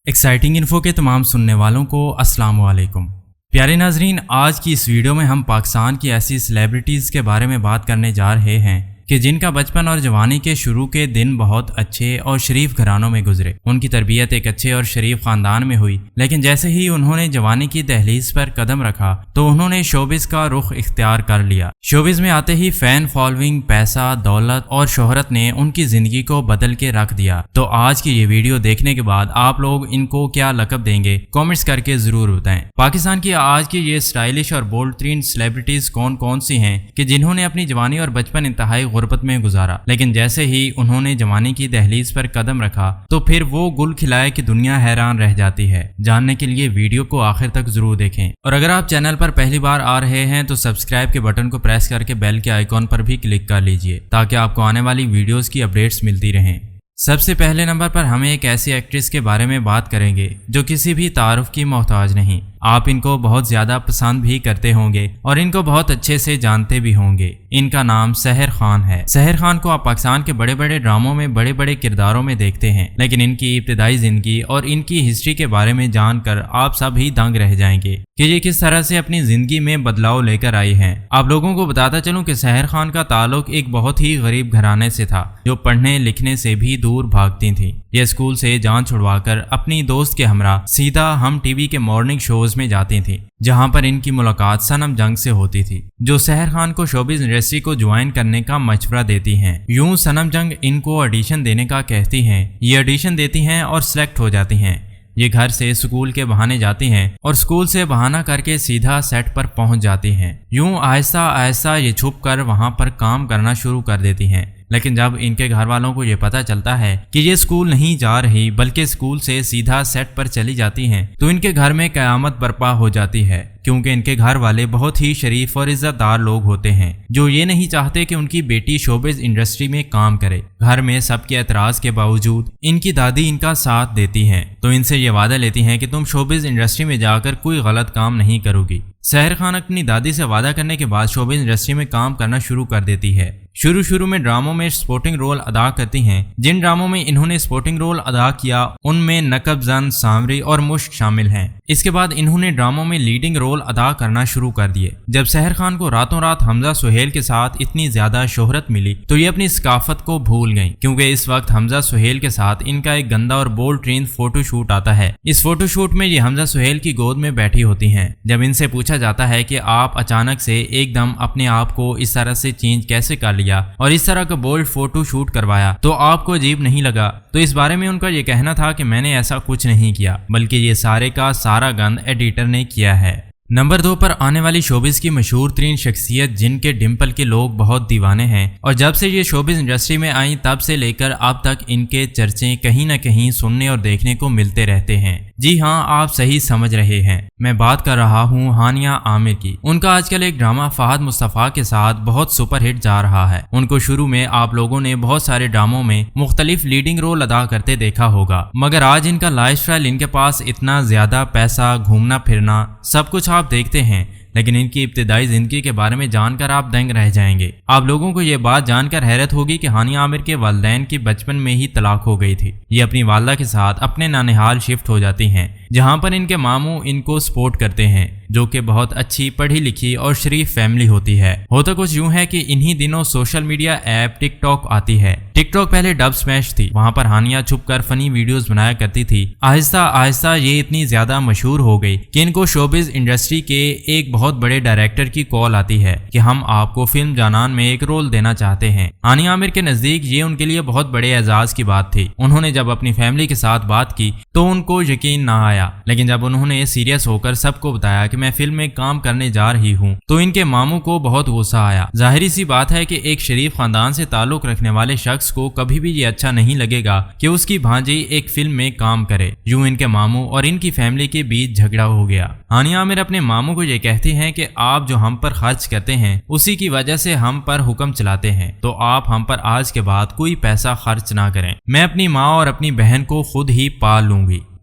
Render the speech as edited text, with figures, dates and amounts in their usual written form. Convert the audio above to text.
Exciting info کے تمام سننے والوں کو السلام علیکم۔ پیارے ناظرین، آج کی اس ویڈیو میں ہم پاکستان کی ایسی سیلیبریٹیز کے بارے میں بات کرنے جا رہے ہیں کہ جن کا بچپن اور جوانی کے شروع کے دن بہت اچھے اور شریف گھرانوں میں گزرے۔ ان کی تربیت ایک اچھے اور شریف خاندان میں ہوئی، لیکن جیسے ہی انہوں نے جوانی کی دہلیز پر قدم رکھا تو انہوں نے شوبز کا رخ اختیار کر لیا۔ شوبز میں آتے ہی فین فالوئنگ، پیسہ، دولت اور شہرت نے ان کی زندگی کو بدل کے رکھ دیا۔ تو آج کی یہ ویڈیو دیکھنے کے بعد آپ لوگ ان کو کیا لقب دیں گے، کامنٹس کر کے ضرور بتائیں۔ پاکستان کی آج کی یہ اسٹائلش اور بولڈ ترین سیلیبریٹیز کون کون سی ہیں کہ جنہوں نے اپنی جوانی اور بچپن انتہائی غربت میں گزارا، لیکن جیسے ہی انہوں نے جوانی کی دہلیز پر قدم رکھا تو پھر وہ گل کھلائے کہ دنیا حیران رہ جاتی ہے۔ جاننے کے لیے ویڈیو کو آخر تک ضرور دیکھیں، اور اگر آپ چینل پر پہلی بار آ رہے ہیں تو سبسکرائب کے بٹن کو پریس کر کے بیل کے آئیکن پر بھی کلک کر لیجئے تاکہ آپ کو آنے والی ویڈیوز کی اپڈیٹس ملتی رہیں۔ سب سے پہلے نمبر پر ہمیں ایک ایسی ایکٹریس کے بارے میں بات کریں گے جو کسی بھی تعارف کی محتاج نہیں۔ آپ ان کو بہت زیادہ پسند بھی کرتے ہوں گے اور ان کو بہت اچھے سے جانتے بھی ہوں گے۔ ان کا نام سحر خان ہے۔ سحر خان کو آپ پاکستان کے بڑے بڑے ڈراموں میں بڑے بڑے کرداروں میں دیکھتے ہیں، لیکن ان کی ابتدائی زندگی اور ان کی ہسٹری کے بارے میں جان کر آپ سب ہی دنگ رہ جائیں گے کہ یہ کس طرح سے اپنی زندگی میں بدلاؤ لے کر آئی ہیں۔ آپ لوگوں کو بتاتا چلوں کہ سحر خان کا تعلق ایک بہت ہی غریب گھرانے سے تھا جو پڑھنے لکھنے سے بھی دور بھاگتی تھیں۔ یہ اسکول سے جان چھڑوا کر اپنی دوست کے ہمراہ سیدھا ہم ٹی وی کے مارننگ شوز میں جاتی تھیں، جہاں پر ان کی ملاقات صنم جنگ سے ہوتی تھی، جو سحر خان کو شوبز انڈسٹری کو جوائن کرنے کا مشورہ دیتی ہیں۔ یوں صنم جنگ ان کو آڈیشن دینے کا کہتی ہیں، یہ آڈیشن دیتی ہیں اور سلیکٹ ہو جاتی ہیں۔ یہ گھر سے سکول کے بہانے جاتی ہیں اور سکول سے بہانہ کر کے سیدھا سیٹ پر پہنچ جاتی ہیں۔ یوں آہستہ آہستہ یہ چھپ کر وہاں پر کام کرنا شروع کر دیتی ہیں، لیکن جب ان کے گھر والوں کو یہ پتہ چلتا ہے کہ یہ سکول نہیں جا رہی بلکہ سکول سے سیدھا سیٹ پر چلی جاتی ہیں تو ان کے گھر میں قیامت برپا ہو جاتی ہے، کیونکہ ان کے گھر والے بہت ہی شریف اور عزت دار لوگ ہوتے ہیں جو یہ نہیں چاہتے کہ ان کی بیٹی شوبز انڈسٹری میں کام کرے۔ گھر میں سب کے اعتراض کے باوجود ان کی دادی ان کا ساتھ دیتی ہیں، تو ان سے یہ وعدہ لیتی ہیں کہ تم شوبز انڈسٹری میں جا کر کوئی غلط کام نہیں کرو گی۔ سحر خان اپنی دادی سے وعدہ کرنے کے بعد شوبز انڈسٹری میں کام کرنا شروع کر دیتی ہے۔ شروع میں ڈراموں میں سپورٹنگ رول ادا کرتی ہیں۔ جن ڈراموں میں انہوں نے سپورٹنگ رول ادا کیا ان میں نقب زن، سامری اور مشک شامل ہیں۔ اس کے بعد انہوں نے ڈراموں میں لیڈنگ رول ادا کرنا شروع کر دیے۔ جب سحر خان کو راتوں رات حمزہ سہیل کے ساتھ اتنی زیادہ شہرت ملی تو یہ اپنی ثقافت کو بھول گئیں، کیونکہ اس وقت حمزہ سہیل کے ساتھ ان کا ایک گندا اور بولڈ ٹرین فوٹو شوٹ آتا ہے۔ اس فوٹو شوٹ میں یہ حمزہ سہیل کی گود میں بیٹھی ہوتی ہیں۔ جب ان سے پوچھا جاتا ہے کہ آپ اچانک سے ایک دم اپنے آپ کو اس طرح سے چینج کیسے کر لیا اور اس طرح کا بولڈ فوٹو شوٹ کروایا تو آپ کو عجیب نہیں لگا، تو اس بارے میں ان کا یہ کہنا تھا کہ میں نے ایسا کچھ نہیں کیا، بلکہ یہ سارے کا سارا گند ایڈیٹر نے کیا ہے۔ نمبر 2 پر آنے والی شوبز کی مشہور ترین شخصیت جن کے ڈمپل کے لوگ بہت دیوانے ہیں، اور جب سے یہ شوبز انڈسٹری میں آئیں تب سے لے کر اب تک ان کے چرچے کہیں نہ کہیں سننے اور دیکھنے کو ملتے رہتے ہیں۔ جی ہاں، آپ صحیح سمجھ رہے ہیں، میں بات کر رہا ہوں ہانیہ عامر کی۔ ان کا آج کل ایک ڈرامہ فہد مصطفیٰ کے ساتھ بہت سپر ہٹ جا رہا ہے۔ ان کو شروع میں آپ لوگوں نے بہت سارے ڈراموں میں مختلف لیڈنگ رول ادا کرتے دیکھا ہوگا، مگر آج ان کا لائف سٹائل، ان کے پاس اتنا زیادہ پیسہ، گھومنا پھرنا سب کچھ آپ دیکھتے ہیں، لیکن ان کی ابتدائی زندگی کے بارے میں جان کر آپ دنگ رہ جائیں گے۔ آپ لوگوں کو یہ بات جان کر حیرت ہوگی کہ ہانیہ عامر کے والدین کی بچپن میں ہی طلاق ہو گئی تھی۔ یہ اپنی والدہ کے ساتھ اپنے نانہال شفٹ ہو جاتی ہیں، جہاں پر ان کے ماموں ان کو سپورٹ کرتے ہیں، جو کہ بہت اچھی پڑھی لکھی اور شریف فیملی ہوتی ہے۔ ہوتا کچھ یوں ہے کہ انہی دنوں سوشل میڈیا ایپ ٹک ٹاک آتی ہے۔ ٹک ٹاک پہلے ڈب سمیش تھی، وہاں پر ہانیہ چھپ کر فنی ویڈیوز بنایا کرتی تھی۔ آہستہ آہستہ یہ اتنی زیادہ مشہور ہو گئی کہ ان کو شوبز انڈسٹری کے ایک بہت بڑے ڈائریکٹر کی کال آتی ہے کہ ہم آپ کو فلم جانان میں ایک رول دینا چاہتے ہیں۔ ہانیہ عامر کے نزدیک یہ ان کے لیے بہت بڑے اعزاز کی بات تھی۔ انہوں نے جب اپنی فیملی کے ساتھ بات کی تو ان کو یقین نہ آیا، لیکن جب انہوں نے سیریس ہو کر سب کو بتایا کہ میں فلم میں کام کرنے جا رہی ہوں تو ان کے ماموں کو بہت غصہ آیا۔ ظاہری سی بات ہے کہ ایک شریف خاندان سے تعلق رکھنے والے شخص کو کبھی بھی یہ اچھا نہیں لگے گا کہ اس کی بھانجی ایک فلم میں کام کرے۔ یوں ان کے ماموں اور ان کی فیملی کے بیچ جھگڑا ہو گیا۔ ہانیہ عامر اپنے ماموں کو یہ کہتی ہیں کہ آپ جو ہم پر خرچ کرتے ہیں اسی کی وجہ سے ہم پر حکم چلاتے ہیں، تو آپ ہم پر آج کے بعد کوئی پیسہ خرچ نہ کریں، میں اپنی ماں اور اپنی بہن کو خود ہی پال لوں گی۔